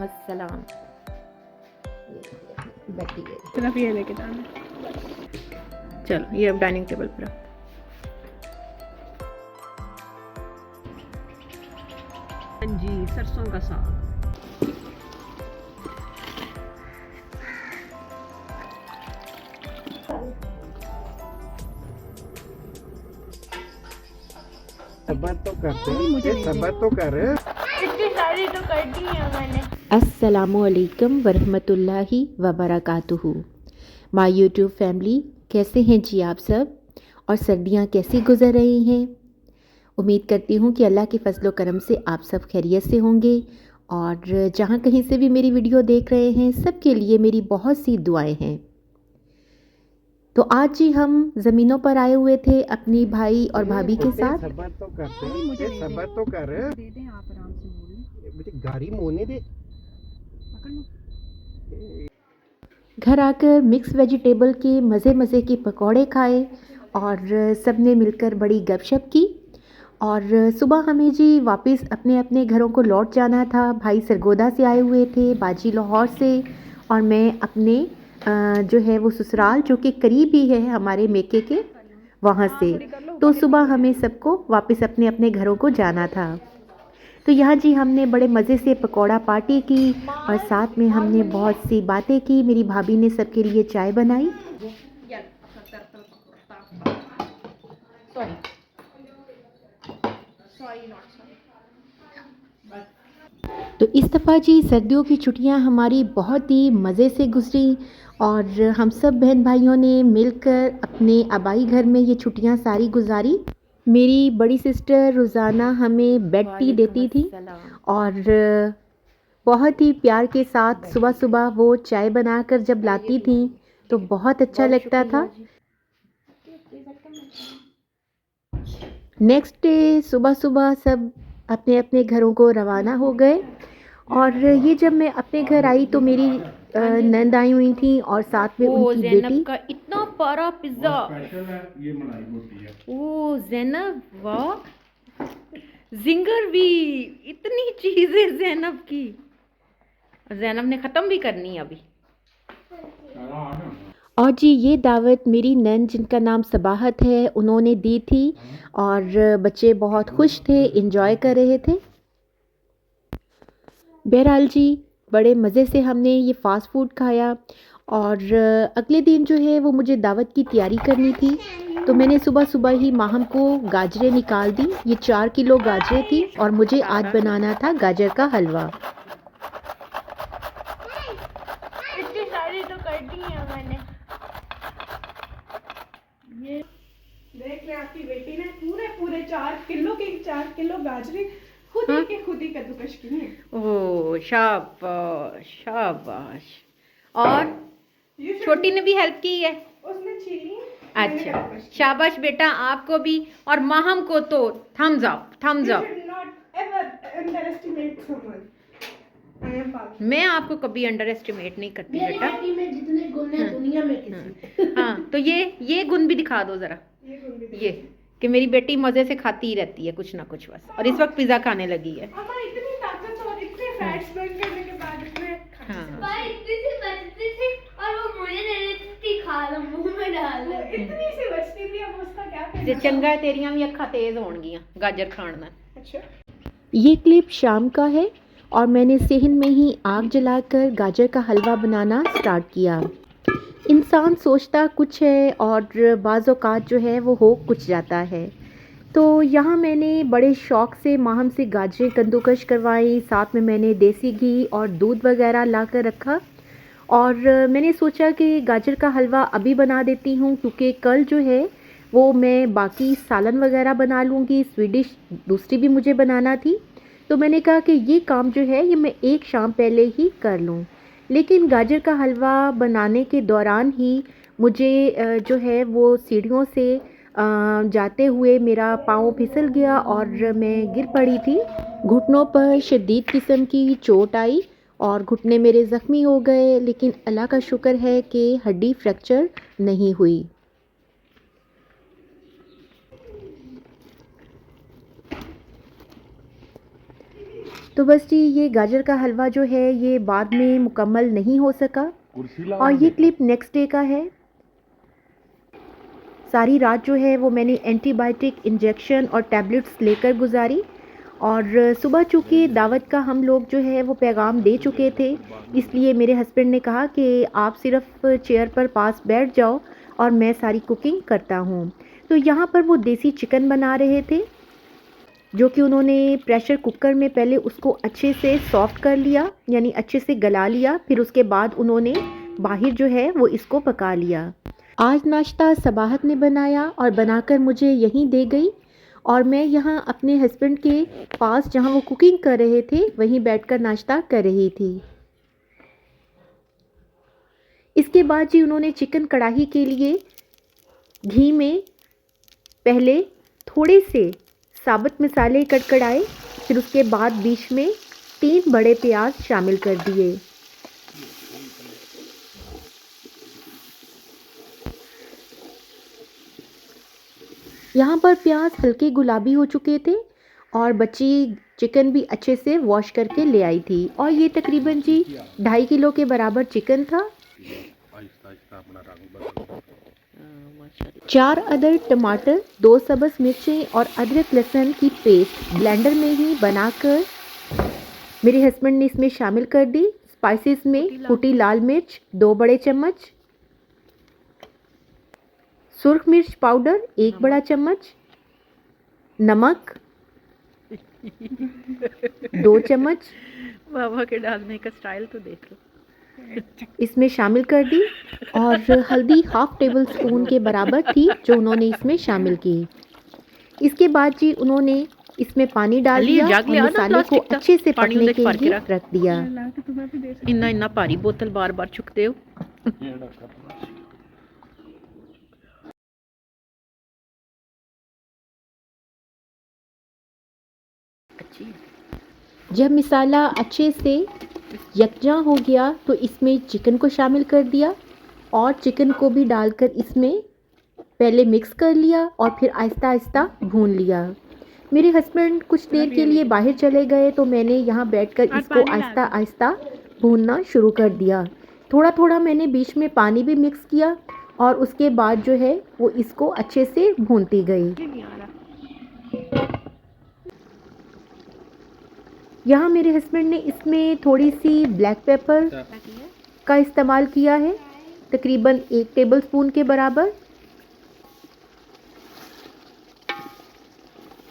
अस्सलाम। बैठिए, सिर्फ ये लेके जाना। चलो ये अब डाइनिंग टेबल पर। हाँ जी, सरसों का साग। सबर तो करते हैं, सबर तो कर। इतनी सारी तो कर दी है मैंने। अस्सलामुअलैकुम वरहमतुल्लाहि वबरकातुहू। माय यूट्यूब फैमिली, कैसे हैं जी आप सब, और सर्दियां कैसी गुजर रही हैं। उम्मीद करती हूँ कि अल्लाह के फजलो करम से आप सब खैरियत से होंगे, और जहाँ कहीं से भी मेरी वीडियो देख रहे हैं सबके लिए मेरी बहुत सी दुआएं हैं। तो आज जी हम ज़मीनों पर आए हुए थे अपनी भाई और भाभी के साथ। सबर तो करते हैं, सबर तो कर। दे दें आप आराम से बोल मुझे गाड़ी मोने दे। घर आकर मिक्स वेजिटेबल के मज़े मज़े के पकौड़े खाए और सब ने मिलकर बड़ी गपशप की। और सुबह हमें जी वापस अपने अपने घरों को लौट जाना था। भाई सरगोदा से आए हुए थे, बाजी लाहौर से, और मैं अपने जो है वो ससुराल जो कि करीब ही है हमारे मेके के, वहाँ से। तो सुबह हमें सबको वापस अपने अपने घरों को जाना था। तो यहाँ जी हमने बड़े मज़े से पकौड़ा पार्टी की और साथ में हमने बहुत सी बातें की। मेरी भाभी ने सबके लिए चाय बनाई। तो इस दफ़ा जी सर्दियों की छुट्टियां हमारी बहुत ही मज़े से गुजरी, और हम सब बहन भाइयों ने मिलकर अपने आबाई घर में ये छुट्टियां सारी गुजारी। मेरी बड़ी सिस्टर रोज़ाना हमें बेड टी देती थी, और बहुत ही प्यार के साथ सुबह सुबह वो चाय बनाकर जब लाती थी तो बहुत अच्छा लगता था। नेक्स्ट डे सुबह सुबह सब अपने अपने घरों को रवाना हो गए। और ये जब मैं अपने घर आई तो मेरी नंद आई हुई थी और साथ में उनकी बेटी। का इतना प्यारा पिज्जा। स्पेशल है, ये मलाई बोटी है। ओ ज़ैनब, वाह। जिंगर भी, इतनी चीजें ज़ैनब की। ज़ैनब ने ख़त्म भी करनी है अभी। और जी ये दावत मेरी नंद जिनका नाम सबाहत है उन्होंने दी थी, और बच्चे बहुत खुश थे, एंजॉय कर रहे थे। बहरहाल जी बड़े मज़े से हमने ये फ़ास्ट फूड खाया, और अगले दिन जो है वो मुझे दावत की तैयारी करनी थी। तो मैंने सुबह सुबह ही माहम को गाजरें निकाल दी। ये 4 किलो गाजरें थी और मुझे आज बनाना था गाजर का हलवा। इतनी सारी तो कर दी है मैंने। ये देख ले, आपकी बेटी ने पूरे पूरे 4 किलो गाजरें खुद ही कद्दूकश की है। ओह शाबाश शाबाश। और छोटी ने भी हेल्प की है। उसने छीली। अच्छा शाबाश बेटा, आपको भी, और माहम को तो थम्स अप थम्स अप। मैं आपको कभी अंडर एस्टिमेट नहीं करती बेटा। में जितने गुण हैं दुनिया में किसी। हाँ तो ये गुण भी दिखा दो ज़रा। ये कि मेरी बेटी मज़े से खाती ही रहती है कुछ ना कुछ बस, और इस वक्त पिज़्ज़ा खाने लगी है। इतनी ताकत और इतने फैट्स बर्न करने के बाद इसमें हाँ इतनी सी बचती थी और वो मुझे दे देती थी, खा लो मुंह में डाल लो। इतनी सी बचती थी, अब उसका क्या ते करना। चंगा है तेरियां भी अखा तेज होणगियां गाजर खाण नाल। अच्छा, ये क्लिप शाम का है और मैंने सेहन में ही आग जलाकर गाजर का हलवा बनाना स्टार्ट किया। इंसान सोचता कुछ है और बाज़ औक़ात जो है वो हो कुछ जाता है। तो यहाँ मैंने बड़े शौक़ से माहम से गाजरें कद्दूकश करवाई, साथ में मैंने देसी घी और दूध वगैरह ला कर रखा, और मैंने सोचा कि गाजर का हलवा अभी बना देती हूँ क्योंकि कल जो है वो मैं बाकी सालन वगैरह बना लूँगी, स्वीट डिश दूसरी भी मुझे बनाना थी। तो मैंने कहा कि ये काम जो है ये मैं एक शाम पहले ही कर लूँ। लेकिन गाजर का हलवा बनाने के दौरान ही मुझे जो है वो सीढ़ियों से जाते हुए मेरा पाँव फिसल गया और मैं गिर पड़ी थी। घुटनों पर शदीद किस्म की चोट आई और घुटने मेरे ज़ख्मी हो गए, लेकिन अल्लाह का शुक्र है कि हड्डी फ्रैक्चर नहीं हुई। तो बस जी ये गाजर का हलवा जो है ये बाद में मुकम्मल नहीं हो सका और ये क्लिप नेक्स्ट डे का है। सारी रात जो है वो मैंने एंटीबायोटिक इंजेक्शन और टैबलेट्स लेकर गुजारी और सुबह चूँकि दावत का हम लोग जो है वो पैगाम दे चुके थे, इसलिए मेरे हस्बैंड ने कहा कि आप सिर्फ चेयर पर पास बैठ जाओ और मैं सारी कुकिंग करता हूँ। तो यहाँ पर वो देसी चिकन बना रहे थे जो कि उन्होंने प्रेशर कुकर में पहले उसको अच्छे से सॉफ्ट कर लिया, यानी अच्छे से गला लिया, फिर उसके बाद उन्होंने बाहर जो है वो इसको पका लिया। आज नाश्ता सबाहत ने बनाया और बनाकर मुझे यहीं दे गई और मैं यहाँ अपने हस्बैंड के पास जहाँ वो कुकिंग कर रहे थे वहीं बैठकर नाश्ता कर रही थी। इसके बाद जी उन्होंने चिकन कढ़ाई के लिए घी में पहले थोड़े से साबुत मसाले कड़कड़ाए, फिर उसके बाद बीच में 3 बड़े प्याज शामिल कर दिए। यहाँ पर प्याज हल्के गुलाबी हो चुके थे और बची चिकन भी अच्छे से वॉश करके ले आई थी और ये तकरीबन जी 2.5 किलो के बराबर चिकन था। 4 अदर टमाटर, 2 सब्ज़ मिर्चें और अदरक लहसुन की पेस्ट ब्लेंडर में ही बनाकर मेरे हस्बैंड ने इसमें शामिल कर दी। स्पाइसेस में कुटी लाल मिर्च 2 बड़े चम्मच, सुर्ख मिर्च पाउडर 1 बड़ा चम्मच, नमक 2 चम्मच बाबा के डालने का स्टाइल तो देख लो। इसमें शामिल कर दी और हल्दी 1/2 टेबल स्पून के बराबर थी जो उन्होंने इसमें शामिल की। इसके बाद जी उन्होंने इसमें पानी डाल दिया और मसाले को अच्छे से पकने के लिए रख दिया। इन्ना इन्ना भारी बोतल बार बार चुकते हो। जब मसाला अच्छे से यकजा हो गया तो इसमें चिकन को शामिल कर दिया और चिकन को भी डालकर इसमें पहले मिक्स कर लिया और फिर आहिस्ता आहिस्ता भून लिया। मेरे हस्बैंड कुछ देर के लिए बाहर चले गए तो मैंने यहाँ बैठकर इसको आहिस्ता आहिस्ता भूनना शुरू कर दिया। थोड़ा थोड़ा मैंने बीच में पानी भी मिक्स किया और उसके बाद जो है वो इसको अच्छे से भूनती गई। यहाँ मेरे हस्बैंड ने इसमें थोड़ी सी ब्लैक पेपर का इस्तेमाल किया है, तकरीबन 1 टेबलस्पून के बराबर।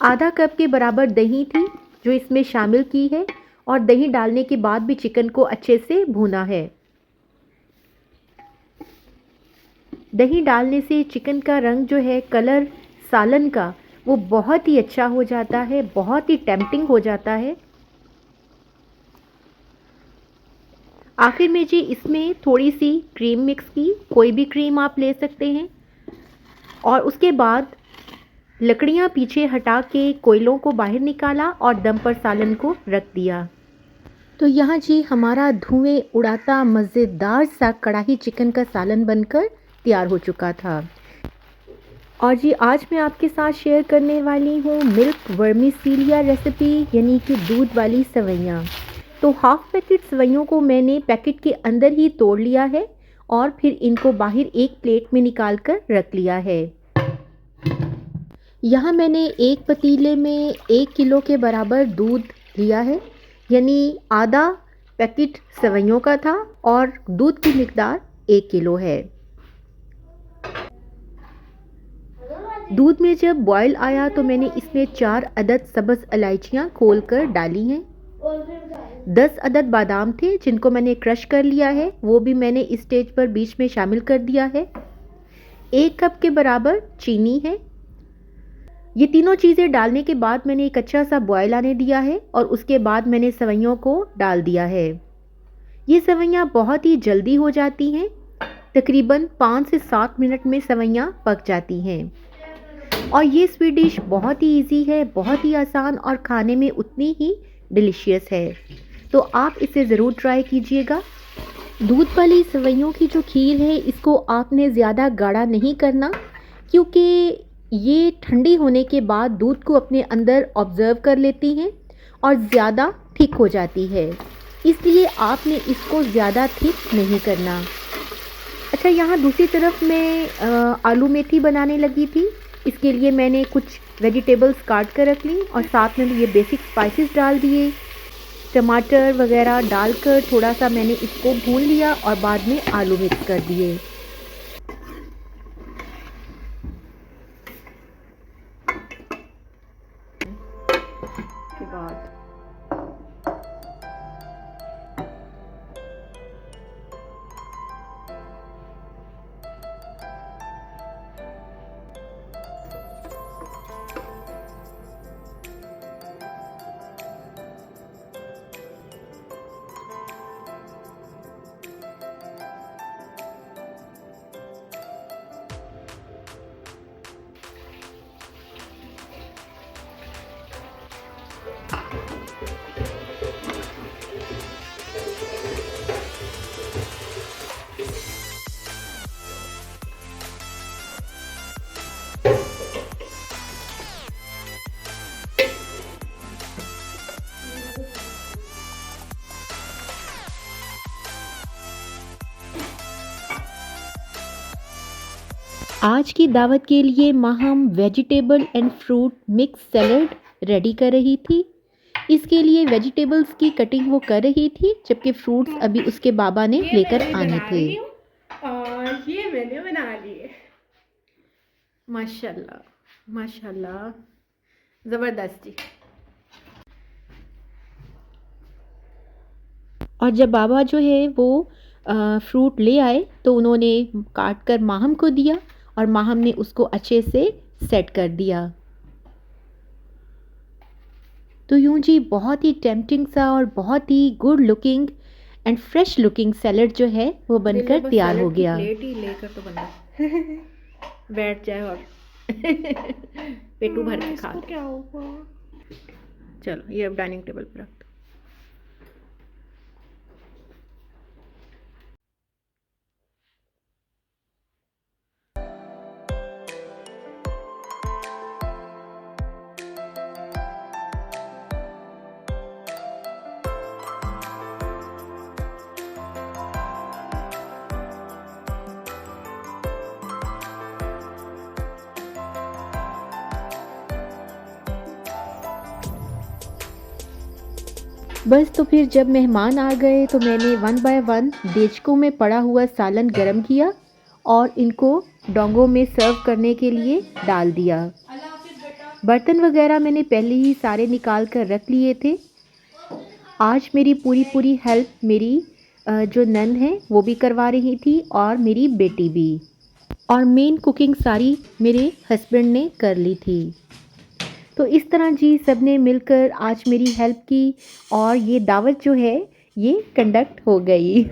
आधा कप के बराबर दही थी जो इसमें शामिल की है और दही डालने के बाद भी चिकन को अच्छे से भूना है। दही डालने से चिकन का रंग जो है, कलर सालन का, वो बहुत ही अच्छा हो जाता है, बहुत ही टेम्पटिंग हो जाता है। आखिर में जी इसमें थोड़ी सी क्रीम मिक्स की, कोई भी क्रीम आप ले सकते हैं, और उसके बाद लकड़ियाँ पीछे हटा के कोयलों को बाहर निकाला और दम पर सालन को रख दिया। तो यहाँ जी हमारा धुएं उड़ाता मज़ेदार सा कढ़ाई चिकन का सालन बनकर तैयार हो चुका था। और जी आज मैं आपके साथ शेयर करने वाली हूँ मिल्क वर्मीसीलिया रेसिपी, यानी कि दूध वाली सेवइयाँ। तो हाफ पैकेट सेवइयों को मैंने पैकेट के अंदर ही तोड़ लिया है और फिर इनको बाहर एक प्लेट में निकाल कर रख लिया है। यहाँ मैंने एक पतीले में 1 किलो के बराबर दूध लिया है, यानी आधा पैकेट सेवइयों का था और दूध की मिकदार 1 किलो है। दूध में जब बॉयल आया तो मैंने इसमें 4 अदद सब्ज़ इलायचियाँ खोल कर डाली हैं। 10 अदद बादाम थे जिनको मैंने क्रश कर लिया है, वो भी मैंने इस स्टेज पर बीच में शामिल कर दिया है। 1 कप के बराबर चीनी है। ये तीनों चीज़ें डालने के बाद मैंने एक अच्छा सा बॉयल आने दिया है और उसके बाद मैंने सेवइयों को डाल दिया है। ये सेवइयाँ बहुत ही जल्दी हो जाती हैं, तकरीबन 5 से 7 मिनट में सेवइयाँ पक जाती हैं। और ये स्वीट डिश बहुत ही इजी है, बहुत ही आसान और खाने में उतनी ही डिलीशियस है। तो आप इसे ज़रूर ट्राई कीजिएगा। दूध वाली सेवइयों की जो खीर है इसको आपने ज़्यादा गाढ़ा नहीं करना, क्योंकि ये ठंडी होने के बाद दूध को अपने अंदर ऑब्ज़र्व कर लेती हैं और ज़्यादा थिक हो जाती है, इसलिए आपने इसको ज़्यादा थिक नहीं करना। अच्छा, यहाँ दूसरी तरफ मैं आलू मेथी बनाने लगी थी। इसके लिए मैंने कुछ वेजिटेबल्स काट कर रख ली और साथ में ये बेसिक स्पाइसेस डाल दिए। टमाटर वगैरह डालकर थोड़ा सा मैंने इसको भून लिया और बाद में आलू मिक्स कर दिए। के बाद आज की दावत के लिए Maham vegetable and fruit mix salad ready कर रही थी। इसके लिए वेजिटेबल्स की कटिंग वो कर रही थी, जबकि फ्रूट्स अभी उसके बाबा ने लेकर आने थे। और ये मैंने बना लिए। माशाल्लाह माशाल्लाह, ज़बरदस्त जी। और जब बाबा जो है वो फ्रूट ले आए तो उन्होंने काट कर माहम को दिया और माहम ने उसको अच्छे से सेट कर दिया। तो यूं जी बहुत ही टेम्पटिंग सा और बहुत ही good looking and fresh looking salad जो है वो बनकर तैयार हो गया। प्लेट ही लेकर तो बंदा बैठ जाए और पेटू भर के खा ले। क्या हुआ? चलो ये अब डाइनिंग टेबल पर रख दो। बस तो फिर जब मेहमान आ गए तो मैंने 1 बाय 1 देचकों में पड़ा हुआ सालन गरम किया और इनको डोंगों में सर्व करने के लिए डाल दिया। बर्तन वगैरह मैंने पहले ही सारे निकाल कर रख लिए थे। आज मेरी पूरी हेल्प मेरी जो नंद है वो भी करवा रही थी और मेरी बेटी भी, और मेन कुकिंग सारी मेरे हस्बैंड ने कर ली थी। तो इस तरह जी सब ने मिलकर आज मेरी हेल्प की और ये दावत जो है ये कंडक्ट हो गई।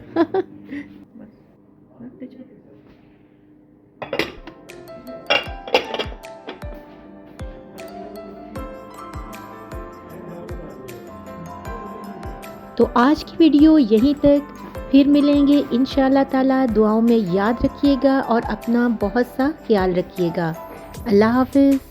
तो आज की वीडियो यहीं तक, फिर मिलेंगे इंशाल्लाह ताला। दुआओं में याद रखिएगा और अपना बहुत सा ख्याल रखिएगा। अल्लाह हाफिज़।